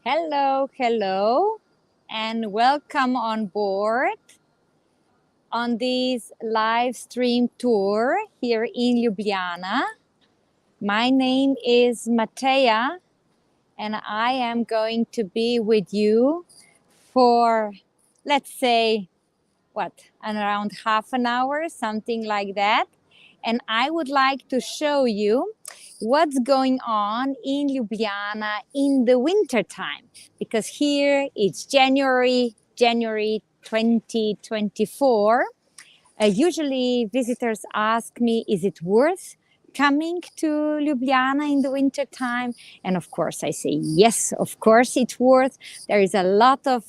Hello, hello, and welcome on board on this live stream tour here in Ljubljana. My name is Matea, and I am going to be with you for, let's say, around half an hour, something like that. And I would like to show you what's going on in Ljubljana in the winter time, because here it's January 2024. Usually visitors ask me, is it worth coming to Ljubljana in the winter time? And of course I say, yes, of course it's worth. There is a lot of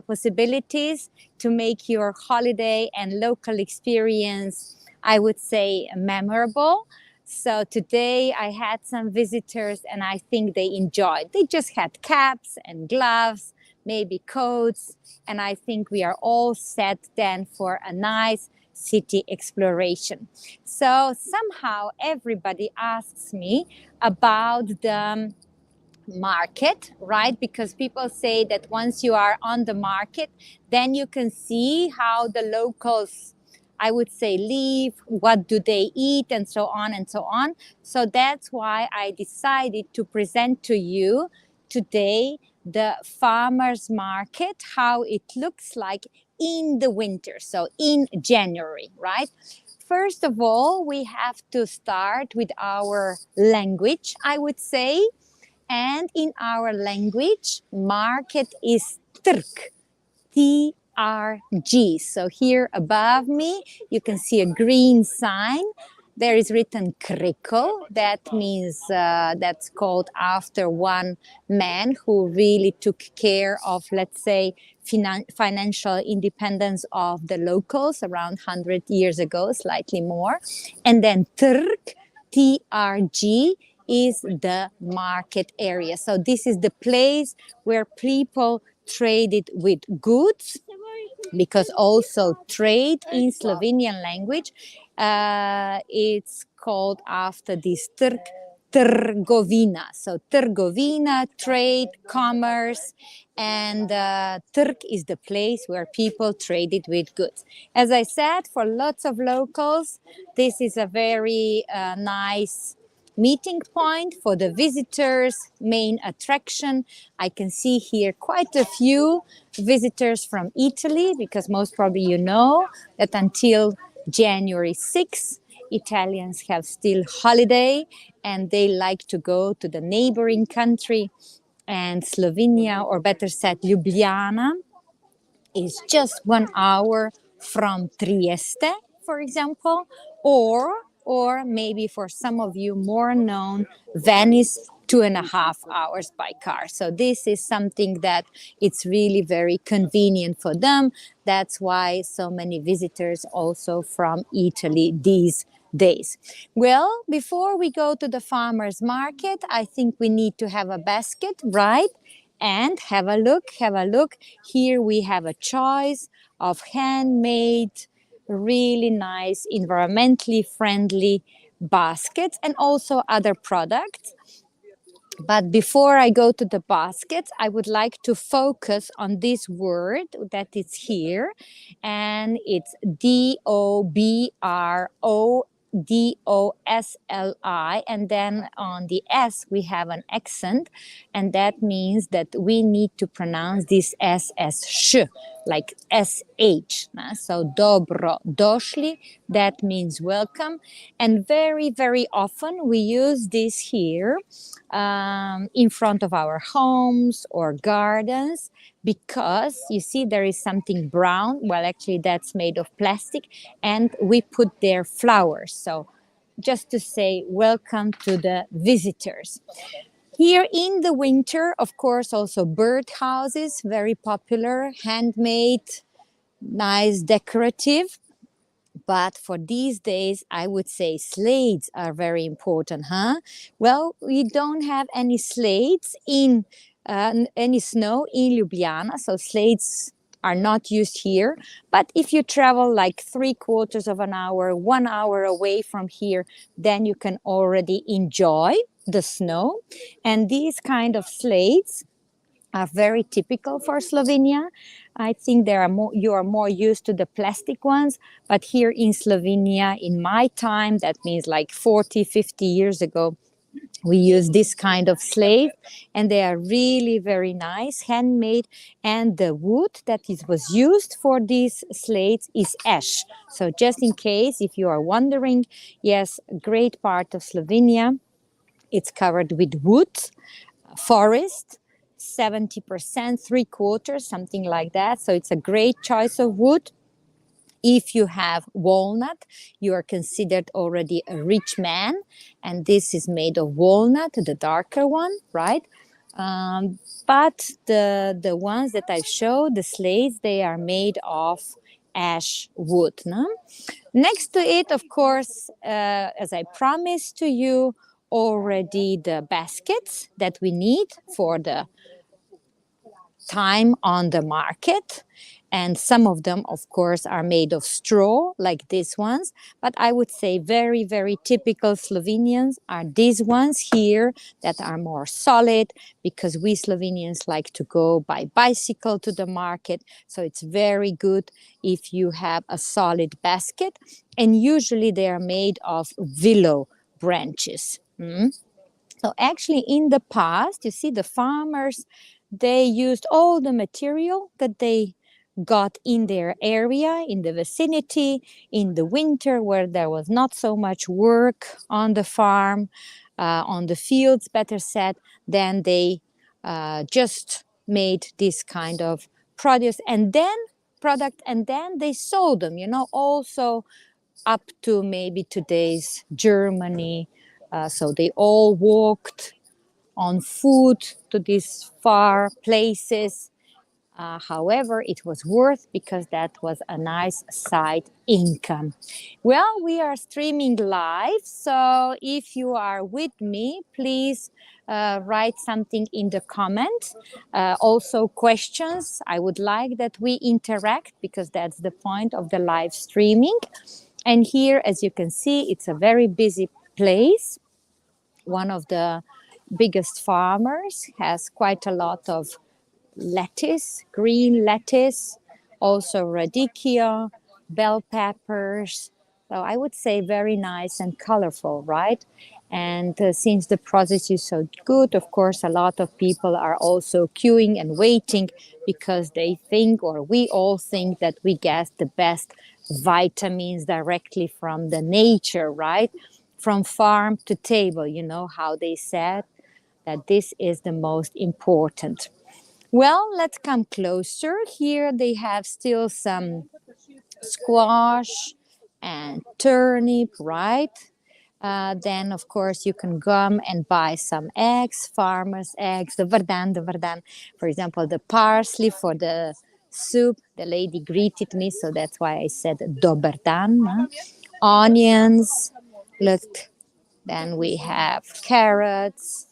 possibilities to make your holiday and local experience, I would say, memorable. So today I had some visitors and I think they enjoyed. They just had caps and gloves, maybe coats, and I think we are all set then for a nice city exploration. So somehow everybody asks me about the market, right? Because people say that once you are on the market, then you can see how the locals, I would say, live, what do they eat, and so on and so on. So that's why I decided to present to you today the farmers market, how it looks like in the winter, so in January, right? First of all, we have to start with our language, I would say. And in our language, market is trg, T-R-G. So here above me, you can see a green sign. There is written Kriko. That means that's called after one man who really took care of, let's say, financial independence of the locals around 100 years ago, slightly more. And then Trg, T-R-G, is the market area. So this is the place where people traded with goods, because also trade in Slovenian language, it's called after this trgovina. So trgovina, trade, commerce, and trg is the place where people traded with goods. As I said, for lots of locals, this is a very nice meeting point for the visitors, main attraction. I can see here quite a few visitors from Italy, because most probably you know that until January 6th, Italians have still holiday and they like to go to the neighboring country. And Slovenia, or better said, Ljubljana, is just 1 hour from Trieste, for example, or maybe for some of you more known, Venice, 2.5 hours by car. So this is something that it's really very convenient for them. That's why so many visitors also from Italy these days. Well, before we go to the farmers market, I think we need to have a basket, right? And have a look, have a look. Here we have a choice of handmade, really nice, environmentally friendly baskets and also other products. But before I go to the baskets, I would like to focus on this word that is here, and it's Dobrodosli, and then on the S we have an accent, and that means that we need to pronounce this S as sh, like SH. So dobrodošli, that means welcome. And very, very often we use this here in front of our homes or gardens, because you see there is something brown. Well, actually that's made of plastic, and we put there flowers. So just to say welcome to the visitors. Here in the winter, of course, also bird houses, very popular, handmade, nice, decorative. But for these days, I would say sleds are very important, huh? Well, we don't have any sleds in any snow in Ljubljana, so sleds are not used here. But if you travel like 3/4 of an hour, 1 hour away from here, then you can already enjoy the snow. And these kind of sleds are very typical for Slovenia. I think you are more used to the plastic ones, but here in Slovenia, in my time, that means like 40, 50 years ago, we use this kind of slave, and they are really very nice, handmade. And the wood that was used for these slates is ash. So just in case, if you are wondering, yes, a great part of Slovenia, it's covered with wood, forest, 70%, three quarters, something like that. So it's a great choice of wood. If you have walnut, you are considered already a rich man, and this is made of walnut, the darker one, right? But the ones that I showed, the slates, they are made of ash wood. No? Next to it, of course, as I promised to you already, the baskets that we need for the time on the market. And some of them, of course, are made of straw, like these ones. But I would say very, very typical Slovenians are these ones here that are more solid, because we Slovenians like to go by bicycle to the market. So it's very good if you have a solid basket. And usually they are made of willow branches. So actually in the past, you see, the farmers, they used all the material that they got in their area, in the vicinity, in the winter where there was not so much work on the farm, on the fields, better said, then they just made this kind of produce and then they sold them, also up to maybe today's Germany. So they all walked on foot to these far places. However, it was worth, because that was a nice side income. Well, we are streaming live, so if you are with me, please write something in the comment. Also questions. I would like that we interact, because that's the point of the live streaming. And here, as you can see, it's a very busy place. One of the biggest farmers has quite a lot of lettuce, green lettuce, also radicchio, bell peppers. So I would say very nice and colorful, right? And since the process is so good, of course, a lot of people are also queuing and waiting, because they think, or we all think, that we get the best vitamins directly from the nature, right? From farm to table, how they said that this is the most important. Well, let's come closer. Here they have still some squash and turnip, right? Then, of course, you can come and buy some eggs, farmers' eggs, the vardan. For example, the parsley for the soup. The lady greeted me, so that's why I said dober dan. Huh? Onions, look. Then we have carrots,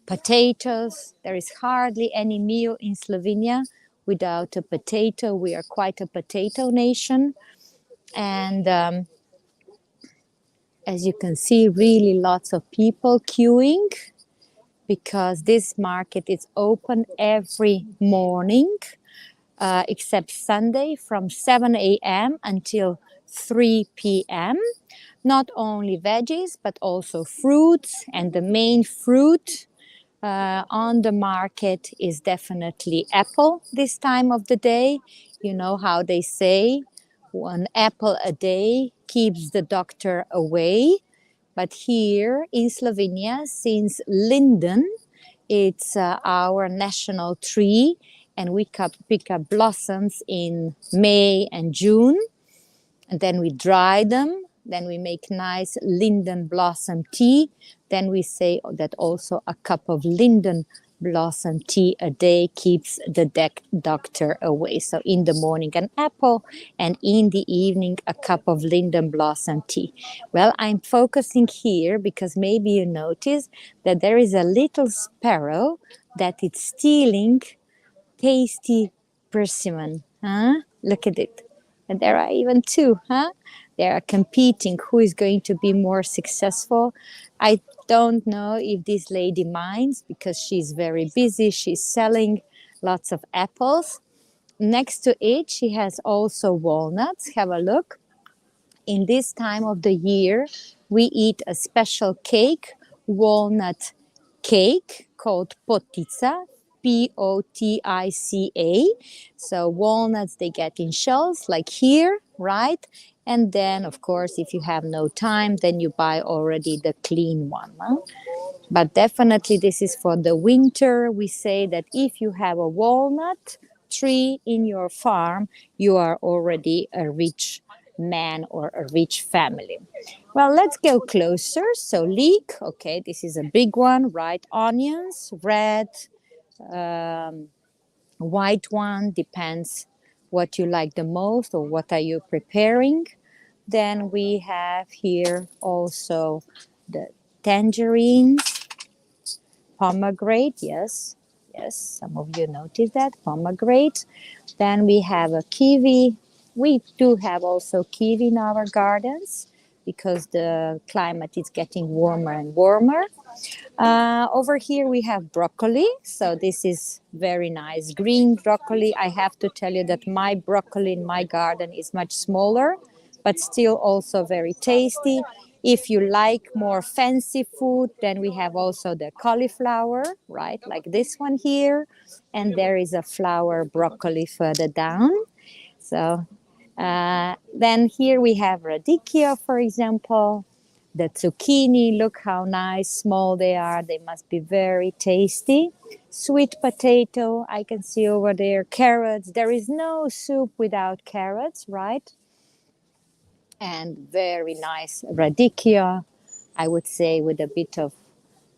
potatoes. There is hardly any meal in Slovenia without a potato. We are quite a potato nation. And as you can see, really lots of people queuing, because this market is open every morning, except Sunday, from 7 a.m. until 3 p.m. Not only veggies, but also fruits. And the main fruit on the market is definitely apple this time of the day. You know how they say, one apple a day keeps the doctor away. But here in Slovenia, since linden, it's our national tree, and we pick up blossoms in May and June, and then we dry them. Then we make nice linden blossom tea. Then we say that also a cup of linden blossom tea a day keeps the doctor away. So in the morning an apple, and in the evening a cup of linden blossom tea. Well, I'm focusing here because maybe you notice that there is a little sparrow that is stealing tasty persimmon. Huh? Look at it. And there are even two, huh? They are competing who is going to be more successful. I don't know if this lady minds, because she's very busy. She's selling lots of apples. Next to it, she has also walnuts. Have a look. In this time of the year, we eat a special cake, walnut cake called potica, Potica. So walnuts they get in shells like here, right? And then, of course, if you have no time, then you buy already the clean one. Huh? But definitely, this is for the winter. We say that if you have a walnut tree in your farm, you are already a rich man or a rich family. Well, let's go closer. So, leek, okay, this is a big one, right? Onions, red, white one, depends what you like the most or what are you preparing. Then we have here also the tangerines, pomegranate, yes, yes, some of you noticed that, pomegranate. Then we have a kiwi. We do have also kiwi in our gardens because the climate is getting warmer and warmer. Over here we have broccoli. So this is very nice green broccoli. I have to tell you that my broccoli in my garden is much smaller, but still also very tasty. If you like more fancy food, then we have also the cauliflower, right? Like this one here. And there is a flower broccoli further down. So then here we have radicchio, for example. The zucchini, look how nice, small they are. They must be very tasty. Sweet potato, I can see over there. Carrots, there is no soup without carrots, right? And very nice radicchio, I would say, with a bit of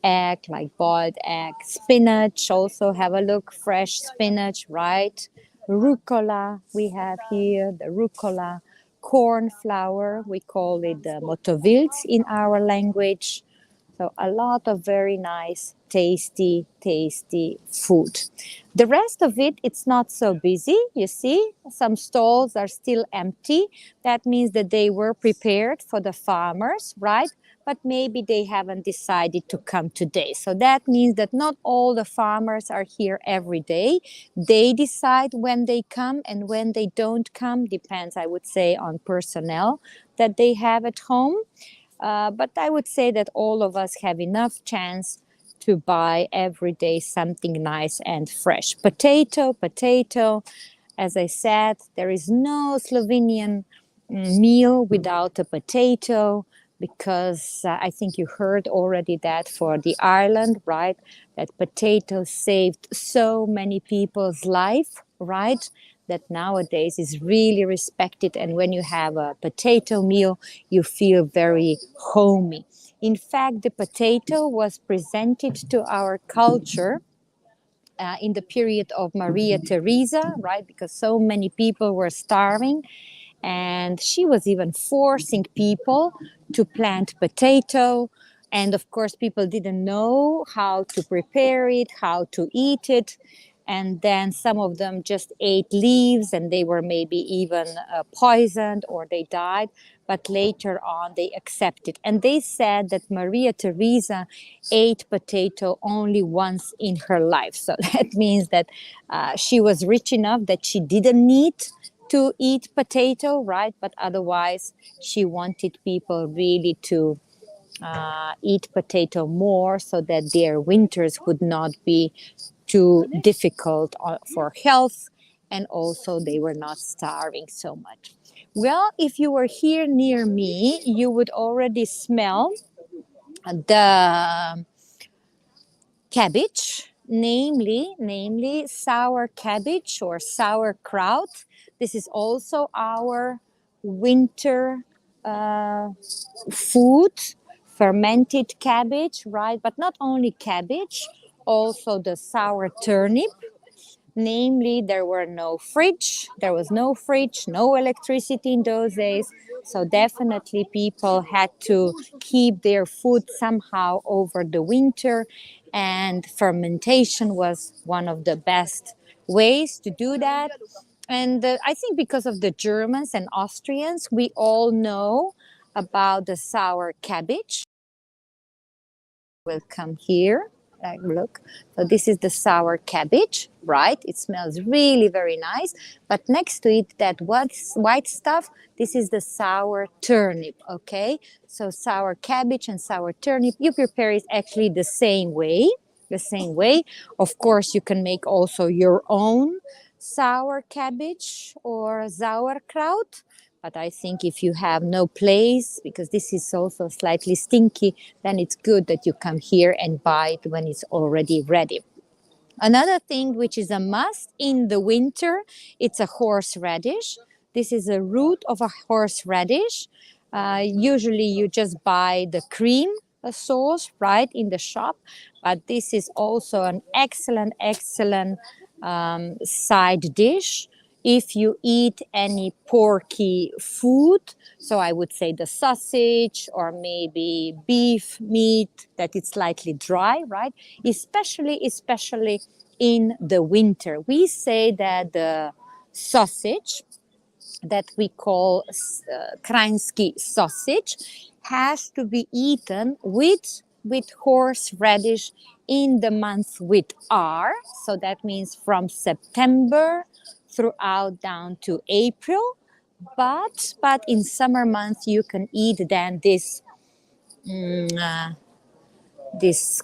egg, like boiled egg. Spinach, also have a look, fresh spinach, right? Rucola, we have here the rucola. Corn flour, we call it the motowild in our language. So a lot of very nice, tasty, tasty food. The rest of it, it's not so busy. You see, some stalls are still empty. That means that they were prepared for the farmers, right? But maybe they haven't decided to come today. So that means that not all the farmers are here every day. They decide when they come, and when they don't come depends, I would say, on personnel that they have at home. But I would say that all of us have enough chance to buy every day something nice and fresh. Potato. As I said, there is no Slovenian meal without a potato, because I think you heard already that for the Ireland, right? That potato saved so many people's life, right? That nowadays is really respected. And when you have a potato meal, you feel very homey. In fact, the potato was presented to our culture in the period of Maria Theresa, right? Because so many people were starving. And she was even forcing people to plant potato. And of course, people didn't know how to prepare it, how to eat it. And then some of them just ate leaves, and they were maybe even poisoned or they died. But later on, they accepted. And they said that Maria Theresa ate potato only once in her life. So that means that she was rich enough that she didn't need to eat potato, right? But otherwise, she wanted people really to eat potato more so that their winters would not be too difficult for health, and also they were not starving so much. Well, if you were here near me, you would already smell the cabbage, namely sour cabbage or sauerkraut. This is also our winter food, fermented cabbage, right? But not only cabbage, also the sour turnip. Namely, there was no fridge, no electricity in those days. So definitely people had to keep their food somehow over the winter. And fermentation was one of the best ways to do that. And I think because of the Germans and Austrians, we all know about the sour cabbage. Will come here. Look, so this is the sour cabbage, right? It smells really very nice. But next to it, that white stuff, this is the sour turnip, okay? So sour cabbage and sour turnip, you prepare it actually the same way. The same way. Of course, you can make also your own sour cabbage or sauerkraut. But I think if you have no place, because this is also slightly stinky, then it's good that you come here and buy it when it's already ready. Another thing which is a must in the winter, it's a horseradish. This is a root of a horseradish. Usually you just buy the cream sauce, right, in the shop. But this is also an excellent, excellent side dish. If you eat any porky food, so I would say the sausage or maybe beef meat that is slightly dry, right? Especially in the winter. We say that the sausage that we call krański sausage has to be eaten with horseradish in the month with R. So that means from September throughout down to April. But in summer months you can eat then this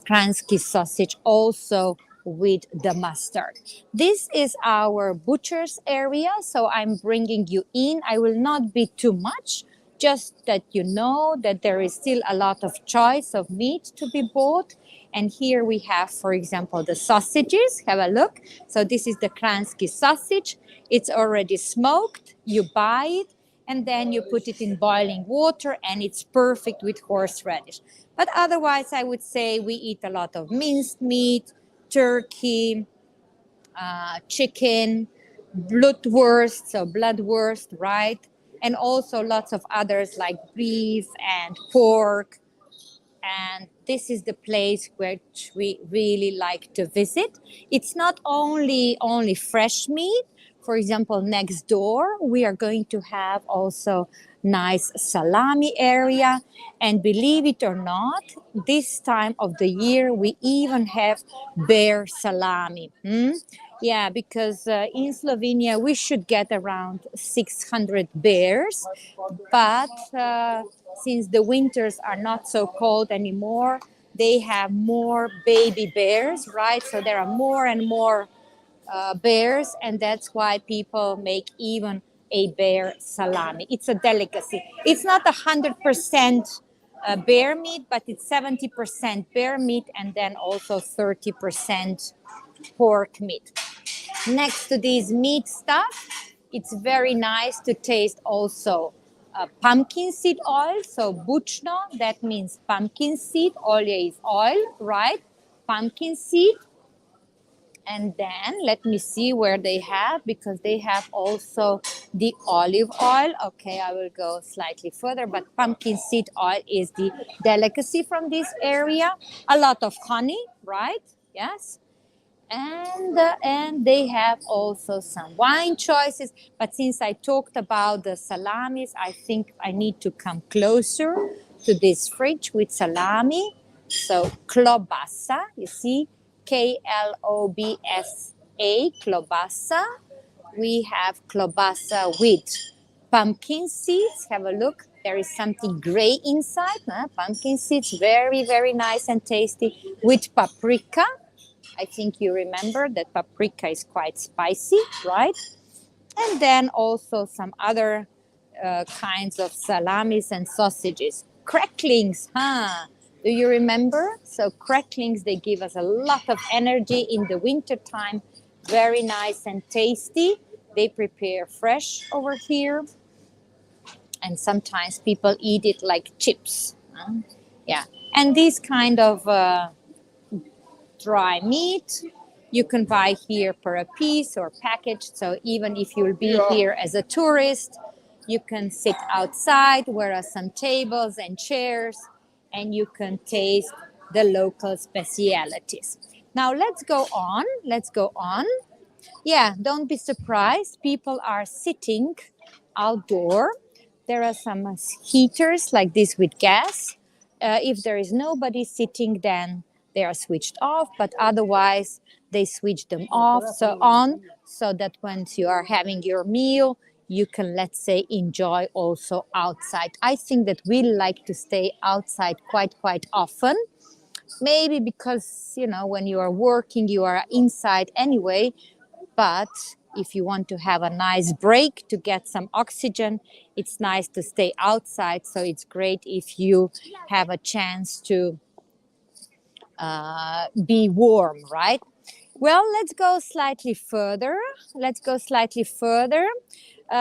krański sausage also with the mustard. This is our butcher's area, so I'm bringing you in. I will not be too much, just that you know that there is still a lot of choice of meat to be bought. And here we have, for example, the sausages. Have a look. So this is the krański sausage. It's already smoked. You buy it and then you put it in boiling water and it's perfect with horseradish. But otherwise, I would say we eat a lot of minced meat, turkey, chicken, bloodwurst, right? And also lots of others like beef and pork. And this is the place which we really like to visit. It's not only fresh meat. For example, next door we are going to have also nice salami area, and believe it or not, this time of the year we even have bear salami. Yeah, because in Slovenia we should get around 600 bears, but since the winters are not so cold anymore, they have more baby bears, right? So there are more and more bears, and that's why people make even a bear salami. It's a delicacy. It's not 100% bear meat, but it's 70% bear meat and then also 30% pork meat. Next to this meat stuff, it's very nice to taste also pumpkin seed oil. So bučno, that means pumpkin seed. Olje is oil, right? Pumpkin seed. And then let me see where they have, because they have also the olive oil. Okay, I will go slightly further, but pumpkin seed oil is the delicacy from this area. A lot of honey, right? Yes. And they have also some wine choices. But since I talked about the salamis, I think I need to come closer to this fridge with salami. So klobasa, you see, Klobsa, klobasa. We have klobasa with pumpkin seeds. Have a look. There is something gray inside. Pumpkin seeds, very, very nice and tasty. With paprika. I think you remember that paprika is quite spicy, right? And then also some other kinds of salamis and sausages. Cracklings, huh? Do you remember? So cracklings, they give us a lot of energy in the winter time. Very nice and tasty. They prepare fresh over here. And sometimes people eat it like chips. Yeah. And these kind of dry meat you can buy here per a piece or package. So even if you'll be here as a tourist, you can sit outside where are some tables and chairs, and you can taste the local specialities. Now let's go on. Yeah, don't be surprised. People are sitting outdoor. There are some heaters like this with gas. If there is nobody sitting, then they are switched off, but otherwise they switch them off so on, so that once you are having your meal, you can, let's say, enjoy also outside. I think that we like to stay outside quite often, maybe because, you know, when you are working you are inside anyway, but if you want to have a nice break to get some oxygen, it's nice to stay outside. So it's great if you have a chance to be warm, right? Well, let's go slightly further. Let's go slightly further.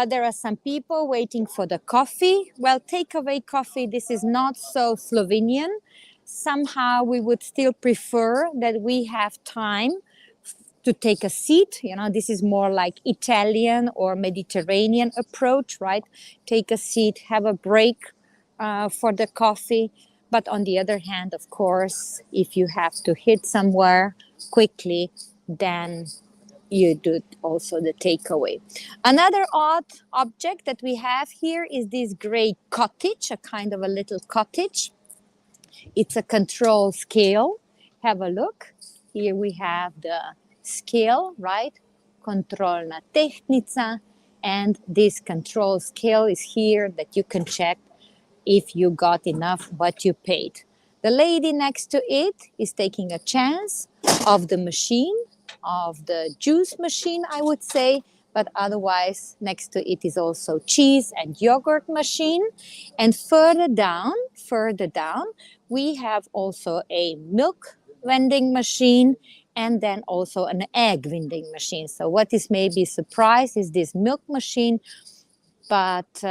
There are some people waiting for the coffee. Well, takeaway coffee, this is not so Slovenian. Somehow we would still prefer that we have time to take a seat. You know, this is more like Italian or Mediterranean approach, right? Take a seat, have a break for the coffee. But on the other hand, of course, if you have to hit somewhere quickly, then you do also the takeaway. Another odd object that we have here is this gray cottage, a kind of a little cottage. It's a control scale. Have a look. Here we have the scale, right? Kontrolna tehnica. And this control scale is here that you can check if you got enough what you paid. The lady next to it is taking a chance of the machine, of the juice machine, I would say, but otherwise next to it is also cheese and yogurt machine. And further down, we have also a milk vending machine and then also an egg vending machine. So what is maybe a surprise is this milk machine. But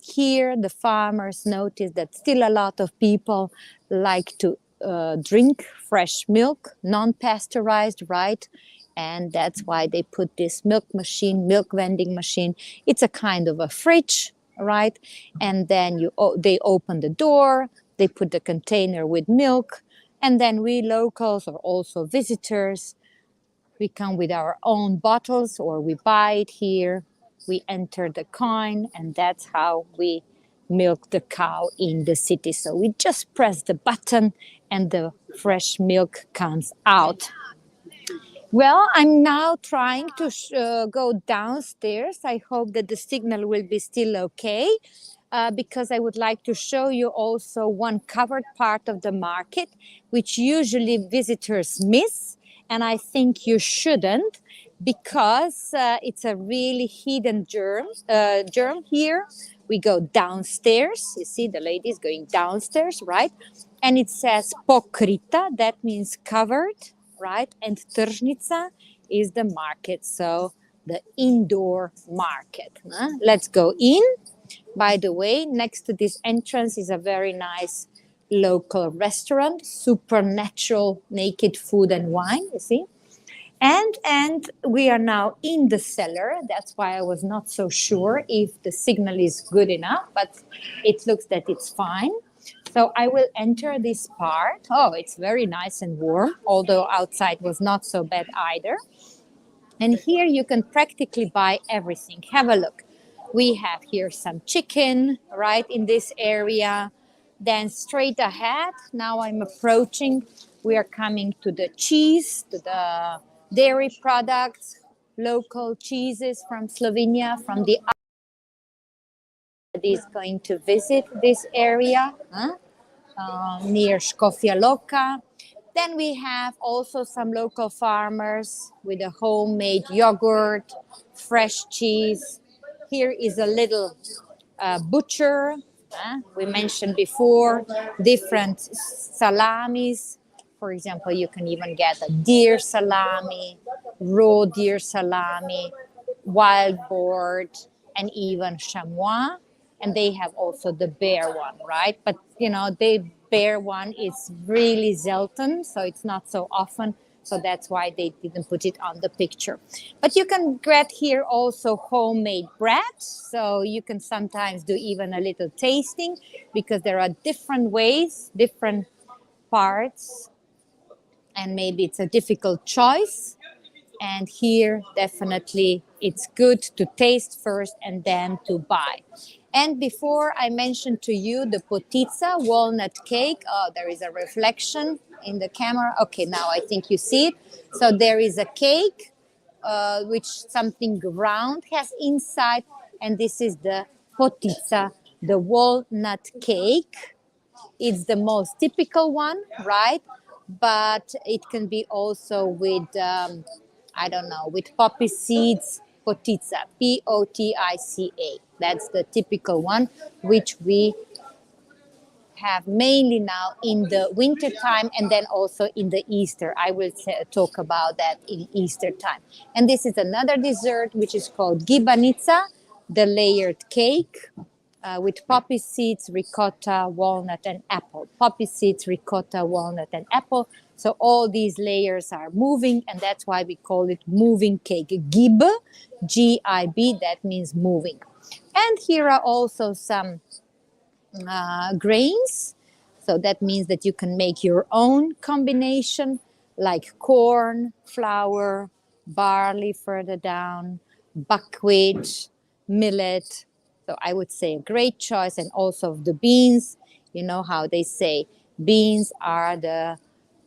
here the farmers notice that still a lot of people like to drink fresh milk, non-pasteurized, right? And that's why they put this milk machine, milk vending machine. It's a kind of a fridge, right? And then they open the door, they put the container with milk, and then we locals or also visitors, we come with our own bottles or we buy it here. We enter the coin, and that's how we milk the cow in the city. So we just press the button and the fresh milk comes out. Well, I'm now trying to go downstairs. I hope that the signal will be still okay, because I would like to show you also one covered part of the market, which usually visitors miss. And I think you shouldn't, because it's a really hidden germ here. We go downstairs. You see the lady is going downstairs, right? And it says pokrita, that means covered, right? And tržnica is the market, so the indoor market. Let's go in. By the way, next to this entrance is a very nice local restaurant, Supernatural Naked Food and Wine, you see? And we are now in the cellar. That's why I was not so sure if the signal is good enough, but it looks that it's fine. So I will enter this part. Oh, it's very nice and warm, although outside was not so bad either. And here you can practically buy everything. Have a look. We have here some chicken, right, in this area. Then straight ahead, now I'm approaching, we are coming to the cheese, to the dairy products, local cheeses from Slovenia, from the that is going to visit this area near Škofja Loka. Then we have also some local farmers with a homemade yogurt, fresh cheese. Here is a little butcher. We mentioned before different salamis. For example, you can even get a deer salami, raw deer salami, wild boar, and even chamois. And they have also the bear one, right? But you know, the bear one is really Zelton, so it's not so often. So that's why they didn't put it on the picture. But you can get here also homemade bread. So you can sometimes do even a little tasting, because there are different ways, different parts, and maybe it's a difficult choice. And here definitely it's good to taste first and then to buy. And before I mentioned to you the potizza walnut cake, oh, there is a reflection in the camera. Okay, now I think you see it. So there is a cake, which something round has inside, and this is the potizza, the walnut cake. It's the most typical one, right? But it can be also with, I don't know, with poppy seeds, potizza, Potica. That's the typical one, which we have mainly now in the winter time and then also in the Easter. I will talk about that in Easter time. And this is another dessert which is called gibanica, the layered cake. With poppy seeds, ricotta, walnut, and apple. Poppy seeds, ricotta, walnut, and apple. So all these layers are moving, and that's why we call it moving cake. Gib, G-I-B, that means moving. And here are also some grains. So that means that you can make your own combination, like corn, flour, barley further down, buckwheat, millet. So I would say a great choice. And also the beans. You know how they say beans are the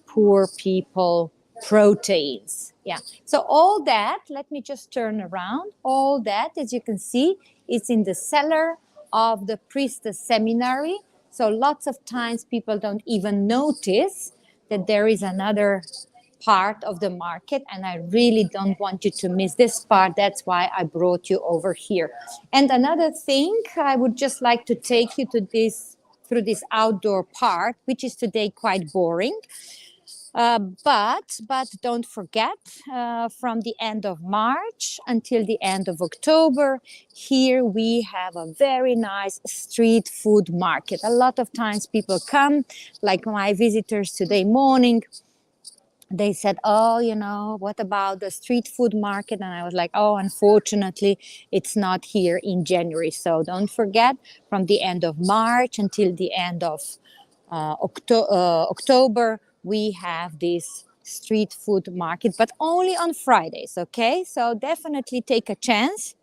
poor people proteins. Yeah. So all that, let me just turn around. All that, as you can see, is in the cellar of the priestess seminary. So lots of times people don't even notice that there is another part of the market, and I really don't want you to miss this part. That's why I brought you over here. And another thing, I would just like to take you to this through this outdoor part, which is today quite boring. But don't forget, from the end of March until the end of October, here we have a very nice street food market. A lot of times people come, like my visitors today morning, they said, oh, you know, what about the street food market? And I was like, oh, unfortunately, it's not here in January. So don't forget, from the end of March until the end of October, we have this street food market, but only on Fridays, okay? So definitely take a chance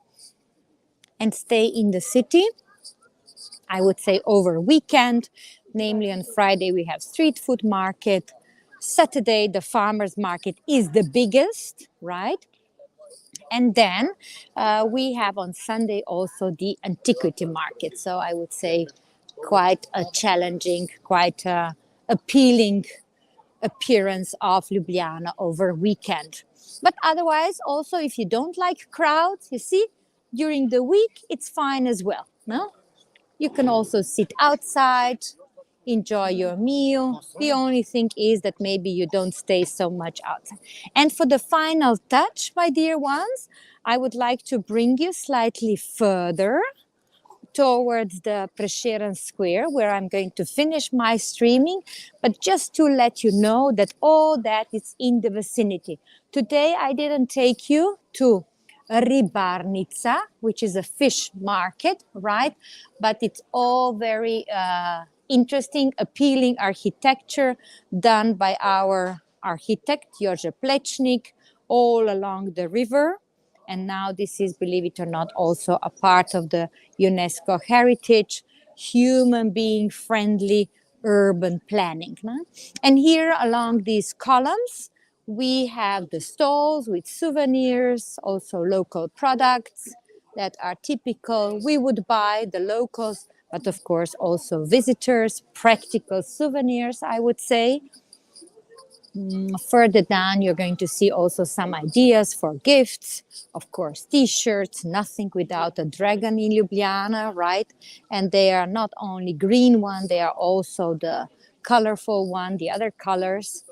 and stay in the city. I would say over weekend, namely on Friday, we have street food market. Saturday, the farmers market is the biggest, right? And then we have on Sunday also the antiquity market. So I would say quite a challenging, quite appealing appearance of Ljubljana over weekend. But otherwise, also if you don't like crowds, you see, during the week, it's fine as well. No? You can also sit outside, enjoy your meal. The only thing is that maybe you don't stay so much outside. And for the final touch, my dear ones, I would like to bring you slightly further towards the Prešeren Square, where I'm going to finish my streaming, but just to let you know that all that is in the vicinity. Today I didn't take you to Ribarnica, which is a fish market, right? But it's all very interesting, appealing architecture done by our architect, Jože Plečnik, all along the river. And now this is, believe it or not, also a part of the UNESCO heritage, human being friendly urban planning. No? And here along these columns, we have the stalls with souvenirs, also local products that are typical. We would buy the locals, but of course also visitors, practical souvenirs, I would say. Further down, you're going to see also some ideas for gifts. Of course, t-shirts, nothing without a dragon in Ljubljana, right? And they are not only green one, they are also the colorful one, the other colors.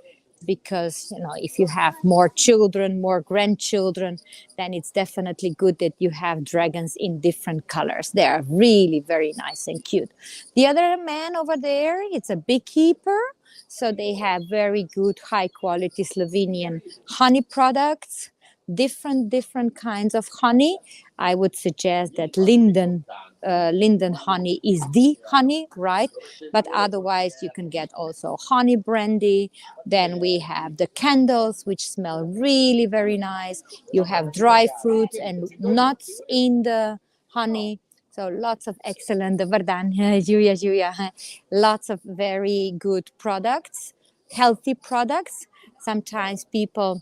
Because, you know, if you have more children, more grandchildren, then it's definitely good that you have dragons in different colors. They are really very nice and cute. The other man over there, it's a beekeeper. So they have very good, high quality Slovenian honey products, different kinds of honey. I would suggest that linden linden honey is the honey, right? But otherwise, you can get also honey brandy. Then we have the candles, which smell really very nice. You have dry fruits and nuts in the honey. So lots of excellent, Vardhan, Julia, lots of very good products, healthy products. Sometimes people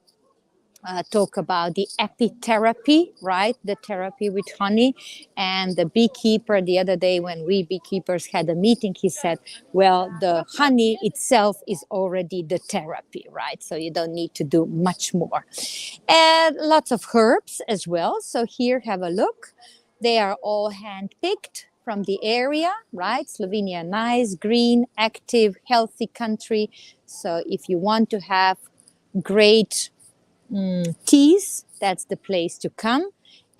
talk about the epitherapy, right? The therapy with honey. And the beekeeper, the other day when we beekeepers had a meeting, he said, well, the honey itself is already the therapy, right? So you don't need to do much more. And lots of herbs as well. So here, have a look. They are all hand-picked from the area, right? Slovenia, nice, green, active, healthy country. So if you want to have great teas, that's the place to come.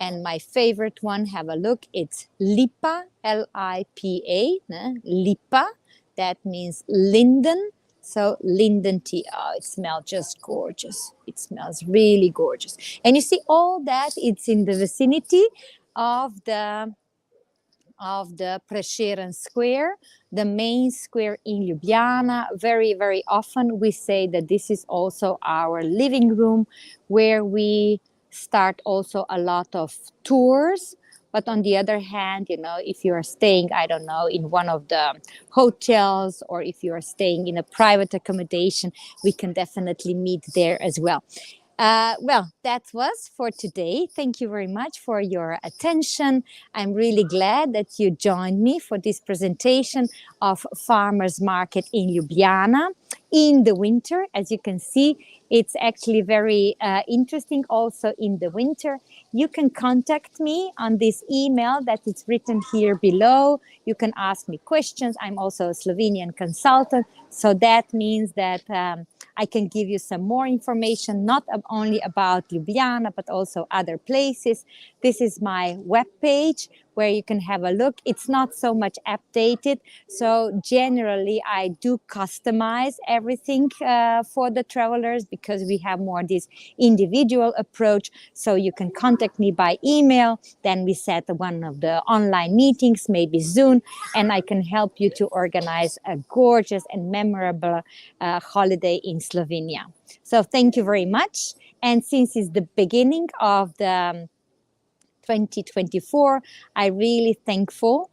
And my favorite one, have a look, it's Lipa, L-I-P-A, Lipa. That means linden. So linden tea, oh, it smells just gorgeous. It smells really gorgeous. And you see all that, it's in the vicinity of the Prešeren Square, the main square in Ljubljana. Very, very often we say that this is also our living room where we start also a lot of tours. But on the other hand, you know, if you are staying, I don't know, in one of the hotels or if you are staying in a private accommodation, we can definitely meet there as well. Well, that was for today. Thank you very much for your attention. I'm really glad that you joined me for this presentation of Farmers Market in Ljubljana in the winter. As you can see, it's actually very interesting also in the winter. You can contact me on this email that is written here below. You can ask me questions. I'm also a Slovenian consultant. So that means that I can give you some more information, not only about Ljubljana, but also other places. This is my webpage where you can have a look. It's not so much updated. So generally, I do customize everything for the travelers because we have more this individual approach. So you can contact me by email. Then we set one of the online meetings, maybe Zoom, and I can help you to organize a gorgeous and memorable holiday in Slovenia. So thank you very much. And since it's the beginning of the 2024, I'm really thankful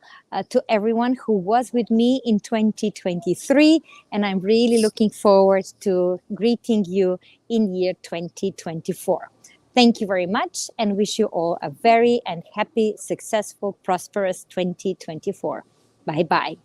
to everyone who was with me in 2023, and I'm really looking forward to greeting you in year 2024. Thank you very much and wish you all a very and happy, successful, prosperous 2024. Bye-bye.